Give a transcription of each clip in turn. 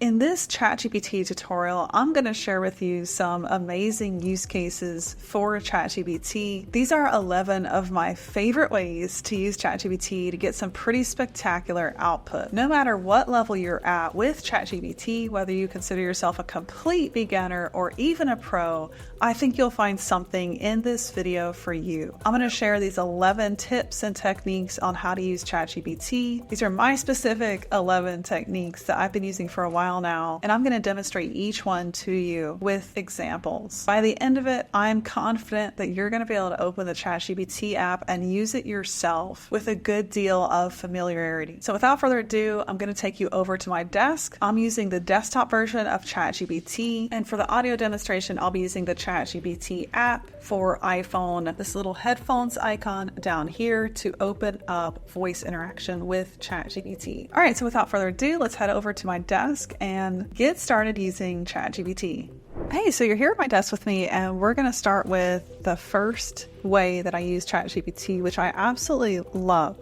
In this ChatGPT tutorial, I'm going to share with you some amazing use cases for ChatGPT. These are 11 of my favorite ways to use ChatGPT to get some pretty spectacular output. No matter what level you're at with ChatGPT, whether you consider yourself a complete beginner or even a pro, I think you'll find something in this video for you. I'm going to share these 11 tips and techniques on how to use ChatGPT. These are my specific 11 techniques that I've been using for a while now, and I'm going to demonstrate each one to you with examples. By the end of it, I'm confident that you're going to be able to open the ChatGPT app and use it yourself with a good deal of familiarity. So without further ado, I'm going to take you over to my desk. I'm using the desktop version of ChatGPT, and for the audio demonstration, I'll be using the ChatGPT app for iPhone, this little headphones icon down here to open up voice interaction with ChatGPT. All right, so without further ado, let's head over to my desk and get started using ChatGPT. Hey, so you're here at my desk with me, and we're going to start with the first way that I use ChatGPT, which I absolutely love.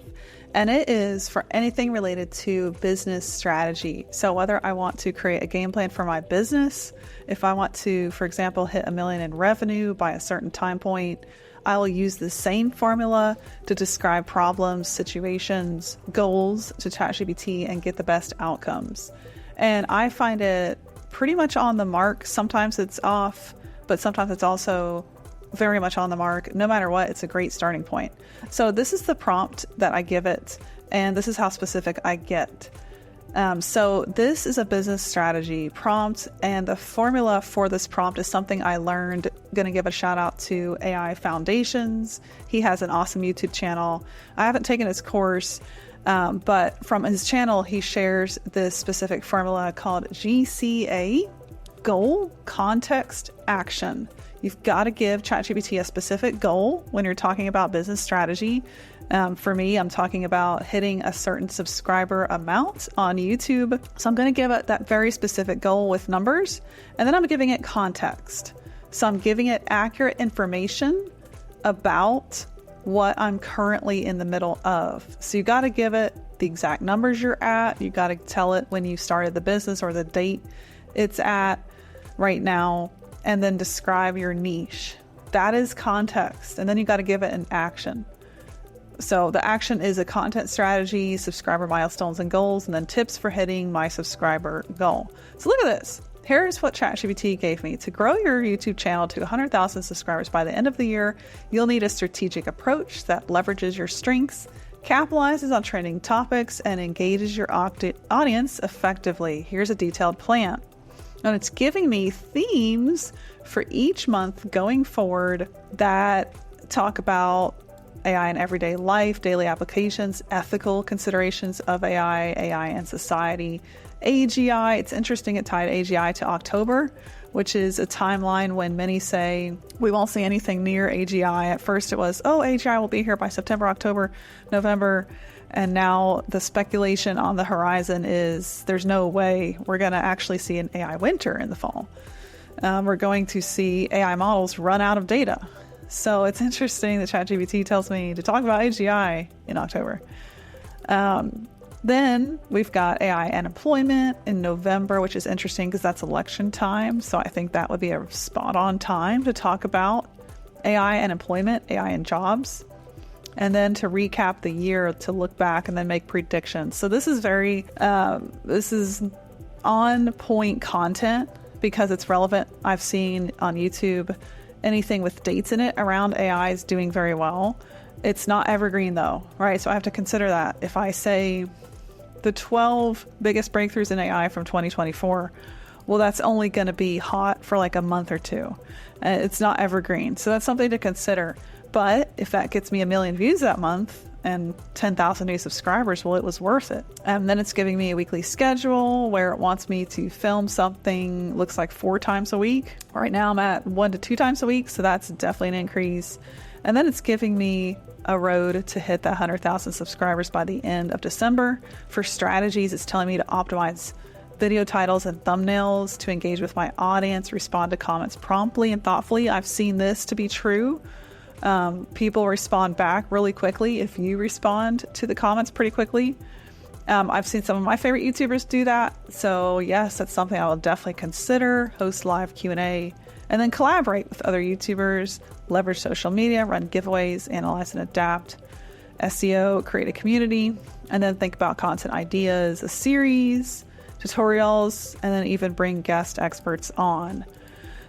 And it is for anything related to business strategy. So whether I want to create a game plan for my business, if I want to, for example, hit $1 million in revenue by a certain time point, I will use the same formula to describe problems, situations, goals to ChatGPT and get the best outcomes. And I find it pretty much on the mark. Sometimes it's off, but sometimes it's also very much on the mark. No matter what, it's a great starting point. So this is the prompt that I give it, and this is how specific I get. So this is a business strategy prompt, and the formula for this prompt is something I learned. Going to give a shout out to AI Foundations. He has an awesome YouTube channel. I haven't taken his course, but from his channel, he shares this specific formula called GCA, Goal, Context, Action. You've got to give ChatGPT a specific goal when you're talking about business strategy. For me, I'm talking about hitting a certain subscriber amount on YouTube. So I'm going to give it that very specific goal with numbers, and then I'm giving it context. So I'm giving it accurate information about what I'm currently in the middle of. So you got to give it the exact numbers you're at. You got to tell it when you started the business or the date it's at right now, and then describe your niche. That is context. And then you got to give it an action. So the action is a content strategy, subscriber milestones and goals, and then tips for hitting my subscriber goal. So look at this. Here's what ChatGPT gave me. To grow your YouTube channel to 100,000 subscribers by the end of the year, you'll need a strategic approach that leverages your strengths, capitalizes on trending topics, and engages your audience effectively. Here's a detailed plan. And it's giving me themes for each month going forward that talk about AI in everyday life, daily applications, ethical considerations of AI and society, AGI. It's interesting it tied AGI to October, which is a timeline when many say we won't see anything near AGI. At first it was, AGI will be here by September, October, November. And now the speculation on the horizon is there's no way we're going to actually see an AI winter in the fall. We're going to see AI models run out of data. So it's interesting that ChatGPT tells me to talk about AGI in October. Then we've got AI and employment in November, which is interesting because that's election time. So I think that would be a spot on time to talk about AI and employment, AI and jobs. And then to recap the year, to look back and then make predictions. So this is this is on point content because it's relevant. I've seen on YouTube anything with dates in it around AI is doing very well. It's not evergreen though, right? So I have to consider that. If I say the 12 biggest breakthroughs in AI from 2024, well, that's only going to be hot for like a month or two. It's not evergreen. So that's something to consider. But if that gets me 1 million views that month and 10,000 new subscribers, well, it was worth it. And then it's giving me a weekly schedule where it wants me to film something, looks like 4 times a week. Right now I'm at 1 to 2 times a week, so that's definitely an increase. And then it's giving me a road to hit that 100,000 subscribers by the end of December. For strategies, it's telling me to optimize video titles and thumbnails to engage with my audience, respond to comments promptly and thoughtfully. I've seen this to be true. People respond back really quickly if you respond to the comments pretty quickly. I've seen some of my favorite YouTubers do that. So yes, that's something I will definitely consider. Host live Q&A, and then collaborate with other YouTubers, leverage social media, run giveaways, analyze and adapt, SEO, create a community, and then think about content ideas, a series, tutorials, and then even bring guest experts on.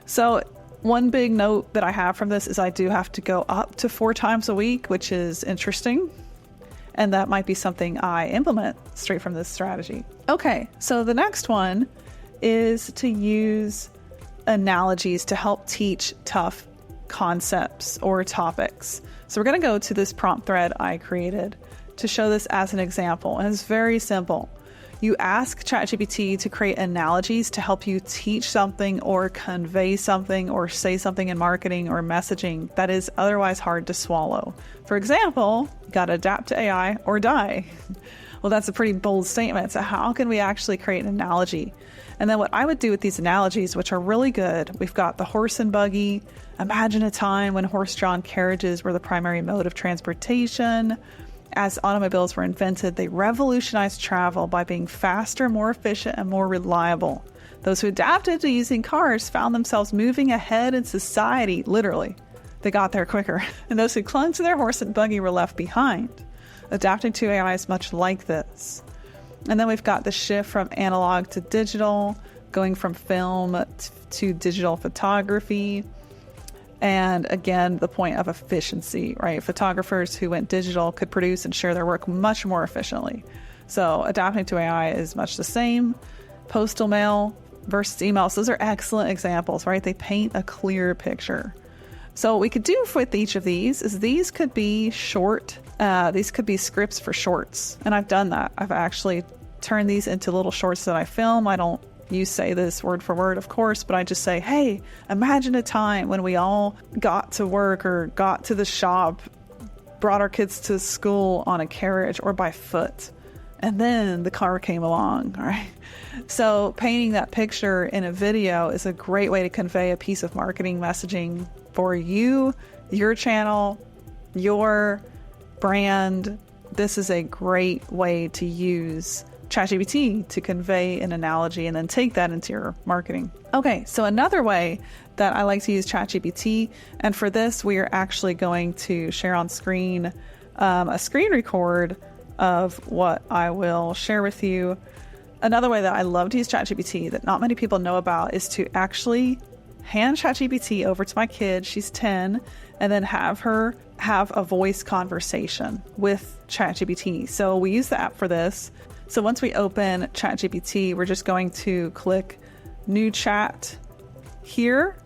So one big note that I have from this is I do have to go up to 4 times a week, which is interesting. And that might be something I implement straight from this strategy. Okay, so the next one is to use analogies to help teach tough concepts or topics. So we're going to go to this prompt thread I created to show this as an example. And it's very simple. You ask ChatGPT to create analogies to help you teach something or convey something or say something in marketing or messaging that is otherwise hard to swallow. For example, you got to adapt to AI or die. Well, that's a pretty bold statement. So how can we actually create an analogy? And then what I would do with these analogies, which are really good, we've got the horse and buggy. Imagine a time when horse-drawn carriages were the primary mode of transportation. As automobiles were invented, they revolutionized travel by being faster, more efficient, and more reliable. Those who adapted to using cars found themselves moving ahead in society, literally. They got there quicker. And those who clung to their horse and buggy were left behind. Adapting to AI is much like this. And then we've got the shift from analog to digital, going from film to digital photography. And again, the point of efficiency, right? Photographers who went digital could produce and share their work much more efficiently. So adapting to AI is much the same. Postal mail versus emails, those are excellent examples, right? They paint a clear picture. So what we could do with each of these is these could be short, these could be scripts for shorts. And I've done that. I've actually turned these into little shorts that I film. I don't say this word for word, of course, but I just say, hey, imagine a time when we all got to work or got to the shop, brought our kids to school on a carriage or by foot, and then the car came along, right? So painting that picture in a video is a great way to convey a piece of marketing messaging for you, your channel, your brand. This is a great way to use ChatGPT to convey an analogy and then take that into your marketing. Okay, so another way that I like to use ChatGPT, and for this we are actually going to share on screen a screen record of what I will share with you. Another way that I love to use ChatGPT that not many people know about is to actually hand ChatGPT over to my kid, she's 10, and then have her have a voice conversation with ChatGPT. So we use the app for this. So once we open ChatGPT, we're just going to click New Chat here,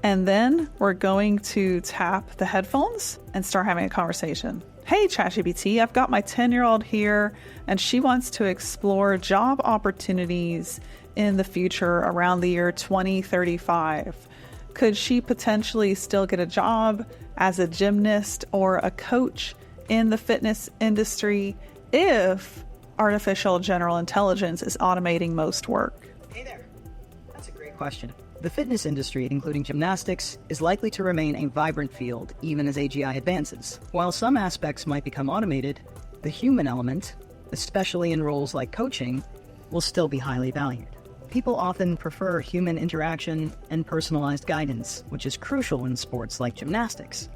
and then we're going to tap the headphones and start having a conversation. Hey, ChatGPT, I've got my 10-year-old here, and she wants to explore job opportunities in the future around the year 2035. Could she potentially still get a job as a gymnast or a coach in the fitness industry if artificial general intelligence is automating most work? Hey there. That's a great question. The fitness industry, including gymnastics, is likely to remain a vibrant field even as AGI advances. While some aspects might become automated, the human element, especially in roles like coaching, will still be highly valued. People often prefer human interaction and personalized guidance, which is crucial in sports like gymnastics.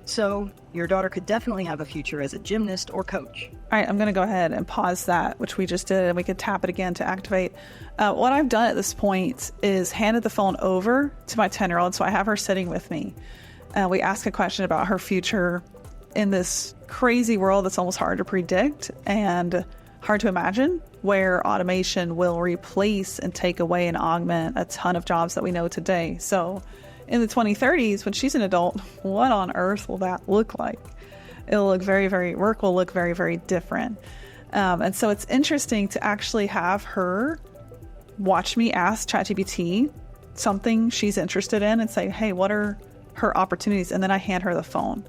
So, your daughter could definitely have a future as a gymnast or coach. All right, I'm going to go ahead and pause that, which we just did, and we could tap it again to activate. What I've done at this point is handed the phone over to my 10-year-old, so I have her sitting with me. We ask a question about her future in this crazy world that's almost hard to predict and hard to imagine, where automation will replace and take away and augment a ton of jobs that we know today. So in the 2030s, when she's an adult, what on earth will that look like? It'll look work will look very, very different. And so it's interesting to actually have her watch me ask ChatGPT something she's interested in and say, hey, what are her opportunities? And then I hand her the phone.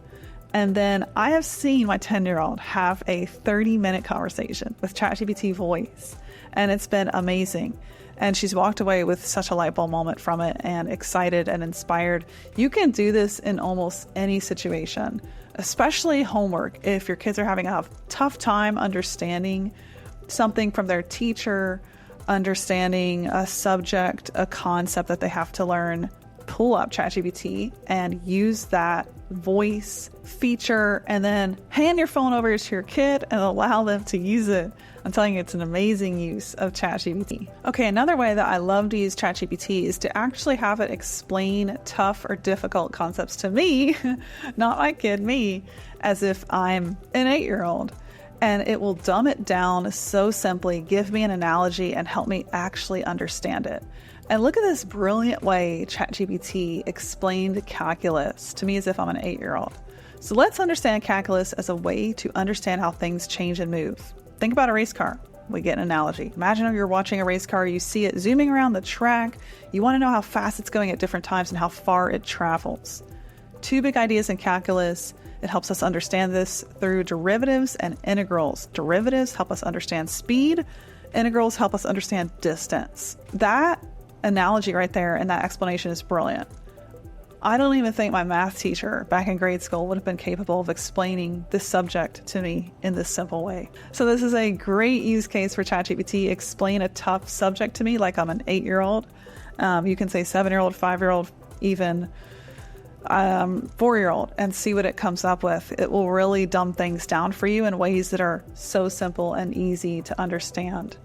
And then I have seen my 10-year-old have a 30-minute conversation with ChatGPT voice, and it's been amazing. And she's walked away with such a light bulb moment from it and excited and inspired. You can do this in almost any situation, especially homework. If your kids are having a tough time understanding something from their teacher, understanding a subject, a concept that they have to learn, pull up ChatGPT and use that voice feature, and then hand your phone over to your kid and allow them to use it. I'm telling you, it's an amazing use of ChatGPT. Okay, another way that I love to use ChatGPT is to actually have it explain tough or difficult concepts to me, not my kid, me, as if I'm an 8-year-old. And it will dumb it down so simply, give me an analogy, and help me actually understand it. And look at this brilliant way ChatGPT explained calculus to me as if I'm an 8-year-old. So let's understand calculus as a way to understand how things change and move. Think about a race car. We get an analogy. Imagine if you're watching a race car, you see it zooming around the track. You want to know how fast it's going at different times and how far it travels. Two big ideas in calculus. It helps us understand this through derivatives and integrals. Derivatives help us understand speed. Integrals help us understand distance. That analogy right there and that explanation is brilliant. I don't even think my math teacher back in grade school would have been capable of explaining this subject to me in this simple way. So this is a great use case for ChatGPT. Explain a tough subject to me like I'm an 8-year-old. You can say 7-year-old, 5-year-old, even 4-year-old, and see what it comes up with. It will really dumb things down for you in ways that are so simple and easy to understand.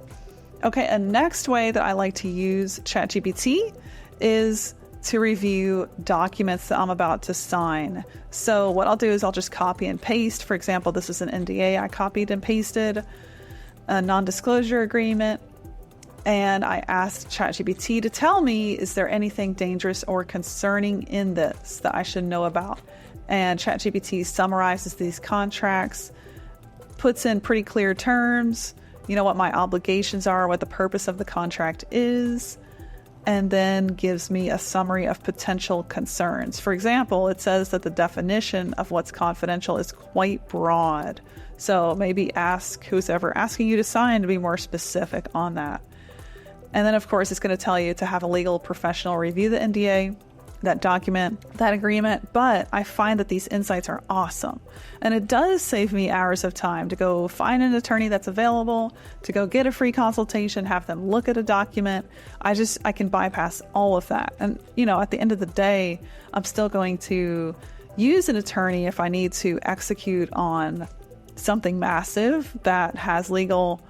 Okay, a next way that I like to use ChatGPT is to review documents that I'm about to sign. So what I'll do is I'll just copy and paste. For example, this is an NDA I copied and pasted, a non-disclosure agreement, and I asked ChatGPT to tell me, is there anything dangerous or concerning in this that I should know about? And ChatGPT summarizes these contracts, puts in pretty clear terms, what my obligations are, what the purpose of the contract is, and then gives me a summary of potential concerns. For example, it says that the definition of what's confidential is quite broad. So maybe ask who's ever asking you to sign to be more specific on that. And then, of course, it's going to tell you to have a legal professional review the NDA, that document, that agreement. But I find that these insights are awesome. And it does save me hours of time to go find an attorney that's available, to go get a free consultation, have them look at a document. I can bypass all of that. And, at the end of the day, I'm still going to use an attorney if I need to execute on something massive that has legal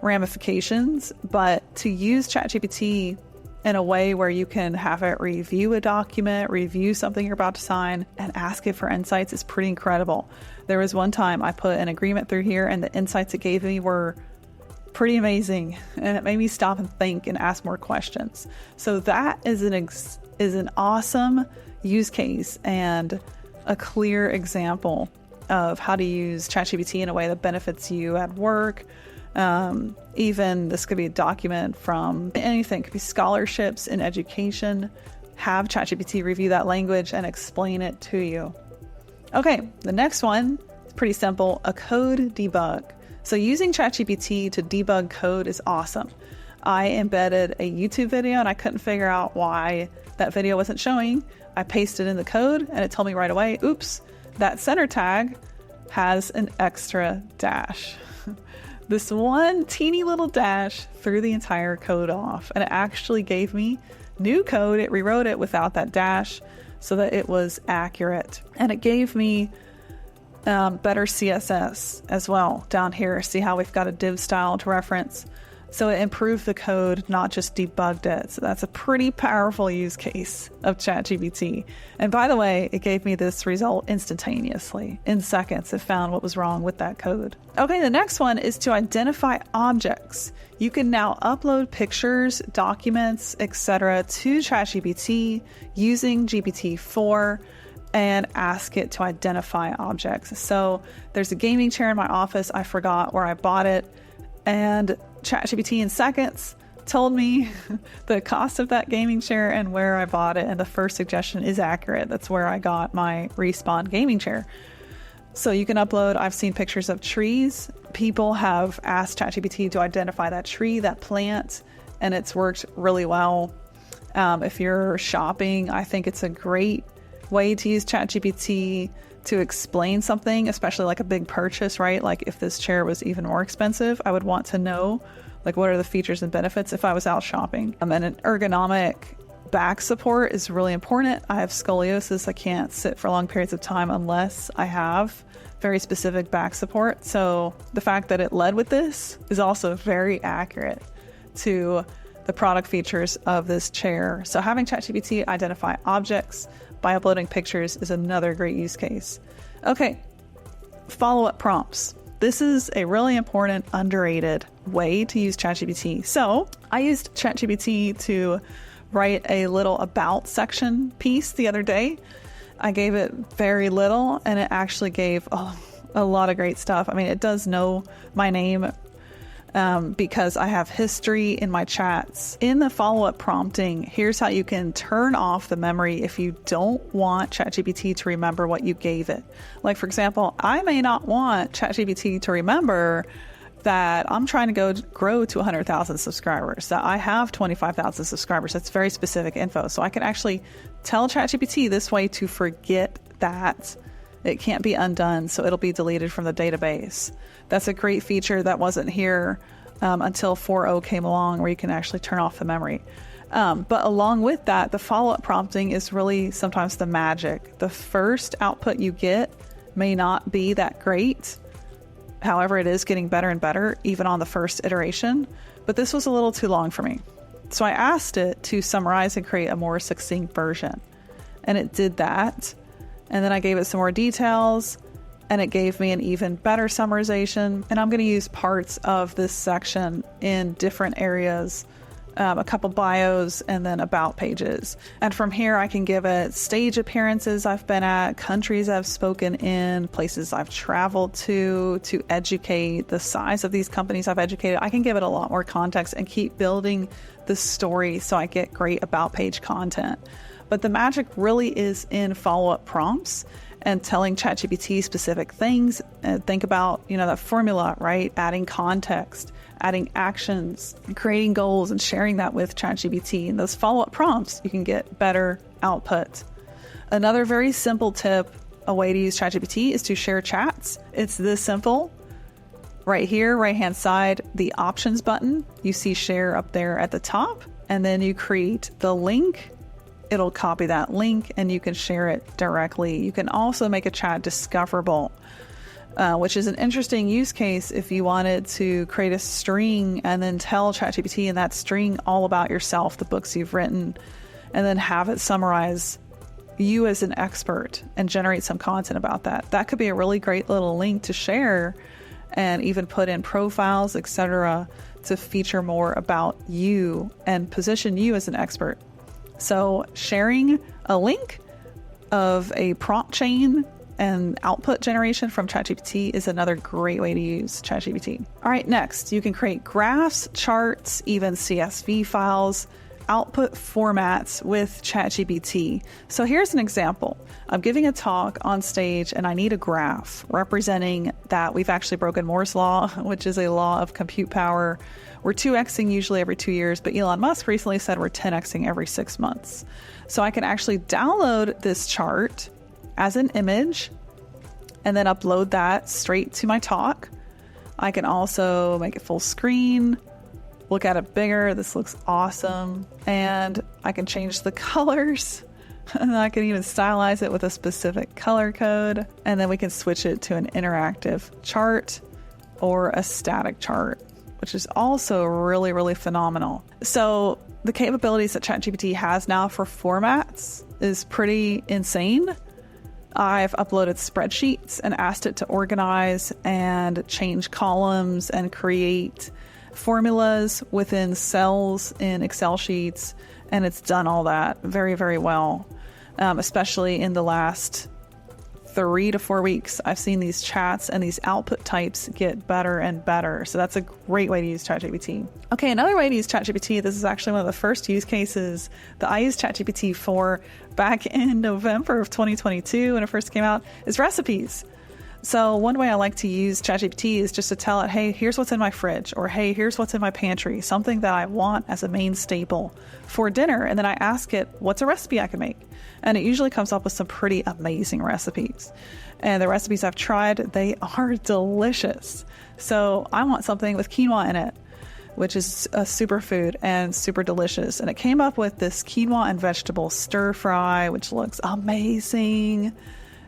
ramifications. But to use ChatGPT in a way where you can have it review a document, review something you're about to sign, and ask it for insights is pretty incredible. There was one time I put an agreement through here and the insights it gave me were pretty amazing, and it made me stop and think and ask more questions. So that is an awesome use case and a clear example of how to use ChatGPT in a way that benefits you at work. Even this could be a document from anything. It could be scholarships in education. Have ChatGPT review that language and explain it to you. Okay, the next one is pretty simple, a code debug. So using ChatGPT to debug code is awesome. I embedded a YouTube video and I couldn't figure out why that video wasn't showing. I pasted in the code and it told me right away, oops, that center tag has an extra dash. This one teeny little dash threw the entire code off, and it actually gave me new code. It rewrote it without that dash so that it was accurate. And it gave me better CSS as well down here. See how we've got a div style to reference? So it improved the code, not just debugged it. So that's a pretty powerful use case of ChatGPT. And by the way, it gave me this result instantaneously. In seconds, it found what was wrong with that code. Okay, the next one is to identify objects. You can now upload pictures, documents, etc. to ChatGPT using GPT-4 and ask it to identify objects. So there's a gaming chair in my office. I forgot where I bought it. And ChatGPT in seconds told me the cost of that gaming chair and where I bought it. And the first suggestion is accurate. That's where I got my Respawn gaming chair. So you can upload, I've seen pictures of trees. People have asked ChatGPT to identify that tree, that plant, and it's worked really well. If you're shopping, I think it's a great way to use ChatGPT to explain something, especially like a big purchase, right? Like if this chair was even more expensive, I would want to know like what are the features and benefits if I was out shopping. And an ergonomic back support is really important. I have scoliosis. I can't sit for long periods of time unless I have very specific back support. So the fact that it led with this is also very accurate to the product features of this chair. So having ChatGPT identify objects by uploading pictures is another great use case. Okay, follow-up prompts. This is a really important, underrated way to use ChatGPT. So I used ChatGPT to write a little about section piece the other day. I gave it very little and it actually gave a lot of great stuff. I mean, it does know my name because I have history in my chats. In the follow-up prompting, here's how you can turn off the memory if you don't want ChatGPT to remember what you gave it. Like, for example, I may not want ChatGPT to remember that I'm trying to grow to 100,000 subscribers, that I have 25,000 subscribers. That's very specific info. So I can actually tell ChatGPT this way to forget that. It can't be undone, so it'll be deleted from the database. That's a great feature that wasn't here until 4.0 came along, where you can actually turn off the memory. But along with that, the follow-up prompting is really sometimes the magic. The first output you get may not be that great. However, it is getting better and better, even on the first iteration. But this was a little too long for me. So I asked it to summarize and create a more succinct version. And it did that. And then I gave it some more details, and it gave me an even better summarization. And I'm going to use parts of this section in different areas, a couple bios, and then about pages. And from here, I can give it stage appearances I've been at, countries I've spoken in, places I've traveled to educate, the size of these companies I've educated. I can give it a lot more context and keep building the story so I get great about page content. But the magic really is in follow-up prompts and telling ChatGPT specific things. And think about, that formula, right? Adding context, adding actions, creating goals, and sharing that with ChatGPT. And those follow-up prompts, you can get better output. Another very simple tip, a way to use ChatGPT, is to share chats. It's this simple. Right here, right-hand side, the options button, you see share up there at the top, and then you create the link. It'll copy that link and you can share it directly. You can also make a chat discoverable, which is an interesting use case if you wanted to create a string and then tell ChatGPT in that string all about yourself, the books you've written, and then have it summarize you as an expert and generate some content about that. That could be a really great little link to share and even put in profiles, etc., to feature more about you and position you as an expert. So sharing a link of a prompt chain and output generation from ChatGPT is another great way to use ChatGPT. All right, next, you can create graphs, charts, even CSV files, output formats with ChatGPT. So here's an example. I'm giving a talk on stage and I need a graph representing that we've actually broken Moore's law, which is a law of compute power. We're 2xing usually every 2 years, but Elon Musk recently said we're 10xing every 6 months. So I can actually download this chart as an image and then upload that straight to my talk. I can also make it full screen, look at it bigger. This looks awesome. And I can change the colors. And I can even stylize it with a specific color code. And then we can switch it to an interactive chart or a static chart, which is also really, really phenomenal. So the capabilities that ChatGPT has now for formats is pretty insane. I've uploaded spreadsheets and asked it to organize and change columns and create formulas within cells in Excel sheets, and it's done all that very, very well. Especially in the last 3 to 4 weeks, I've seen these chats and these output types get better and better. So that's a great way to use ChatGPT. Okay, another way to use ChatGPT, this is actually one of the first use cases that I used ChatGPT for back in November of 2022 when it first came out, is recipes. So one way I like to use ChatGPT is just to tell it, hey, here's what's in my fridge, or hey, here's what's in my pantry, something that I want as a main staple for dinner. And then I ask it, what's a recipe I can make? And it usually comes up with some pretty amazing recipes. And the recipes I've tried, they are delicious. So I want something with quinoa in it, which is a superfood and super delicious. And it came up with this quinoa and vegetable stir fry, which looks amazing.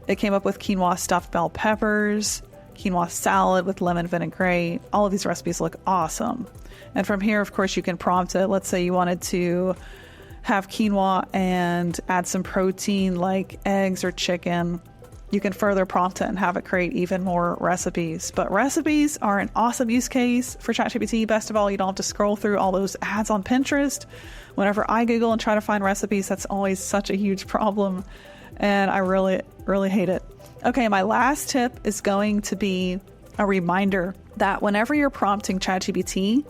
It came up with quinoa stuffed bell peppers, quinoa salad with lemon vinaigrette. All of these recipes look awesome. And from here, of course, you can prompt it. Let's say you wanted to have quinoa and add some protein like eggs or chicken. You can further prompt it and have it create even more recipes. But recipes are an awesome use case for ChatGPT. Best of all, you don't have to scroll through all those ads on Pinterest. Whenever I Google and try to find recipes, that's always such a huge problem. And I really hate it. Okay, my last tip is going to be a reminder that whenever you're prompting ChatGPT,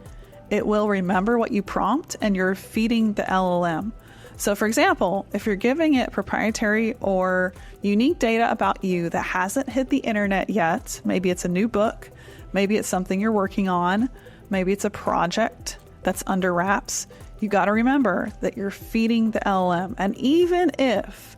it will remember what you prompt and you're feeding the LLM. So for example, if you're giving it proprietary or unique data about you that hasn't hit the internet yet, maybe it's a new book, maybe it's something you're working on, maybe it's a project that's under wraps, you got to remember that you're feeding the LLM. And even if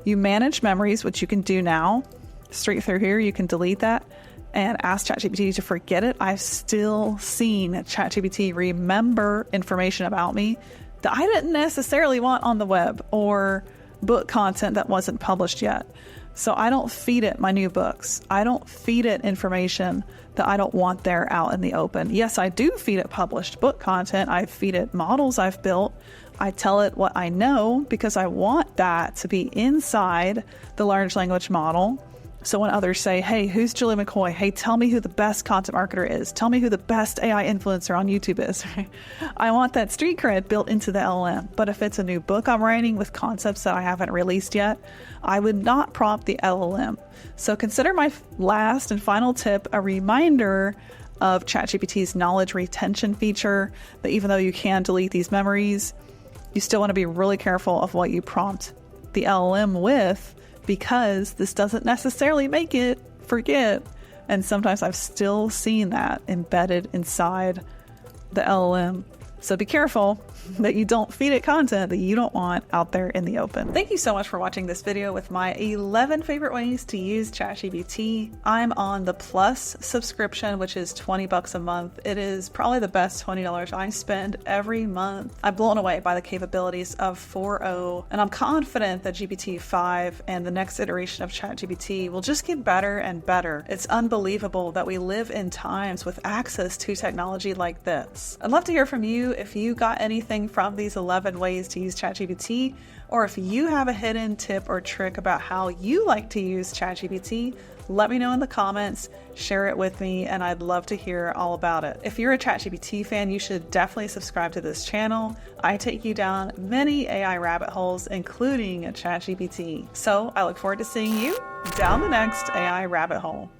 you manage memories, which you can do now, straight through here, you can delete that and ask ChatGPT to forget it. I've still seen ChatGPT remember information about me that I didn't necessarily want on the web or book content that wasn't published yet. So I don't feed it my new books. I don't feed it information that I don't want there out in the open. Yes, I do feed it published book content. I feed it models I've built. I tell it what I know because I want that to be inside the large language model. So when others say, hey, who's Julie McCoy? Hey, tell me who the best content marketer is. Tell me who the best AI influencer on YouTube is. I want that street cred built into the LLM. But if it's a new book I'm writing with concepts that I haven't released yet, I would not prompt the LLM. So consider my last and final tip a reminder of ChatGPT's knowledge retention feature, that even though you can delete these memories, you still want to be really careful of what you prompt the LLM with, because this doesn't necessarily make it forget. And sometimes I've still seen that embedded inside the LLM. So be careful that you don't feed it content that you don't want out there in the open. Thank you so much for watching this video with my 11 favorite ways to use ChatGPT. I'm on the Plus subscription, which is $20 a month. It is probably the best $20 I spend every month. I'm blown away by the capabilities of 4.0, and I'm confident that GPT-5 and the next iteration of ChatGPT will just get better and better. It's unbelievable that we live in times with access to technology like this. I'd love to hear from you if you got anything from these 11 ways to use ChatGPT, or if you have a hidden tip or trick about how you like to use ChatGPT. Let me know in the comments, share it with me, and I'd love to hear all about it. If you're a ChatGPT fan, you should definitely subscribe to this channel. I take you down many AI rabbit holes, including a ChatGPT. So I look forward to seeing you down the next AI rabbit hole.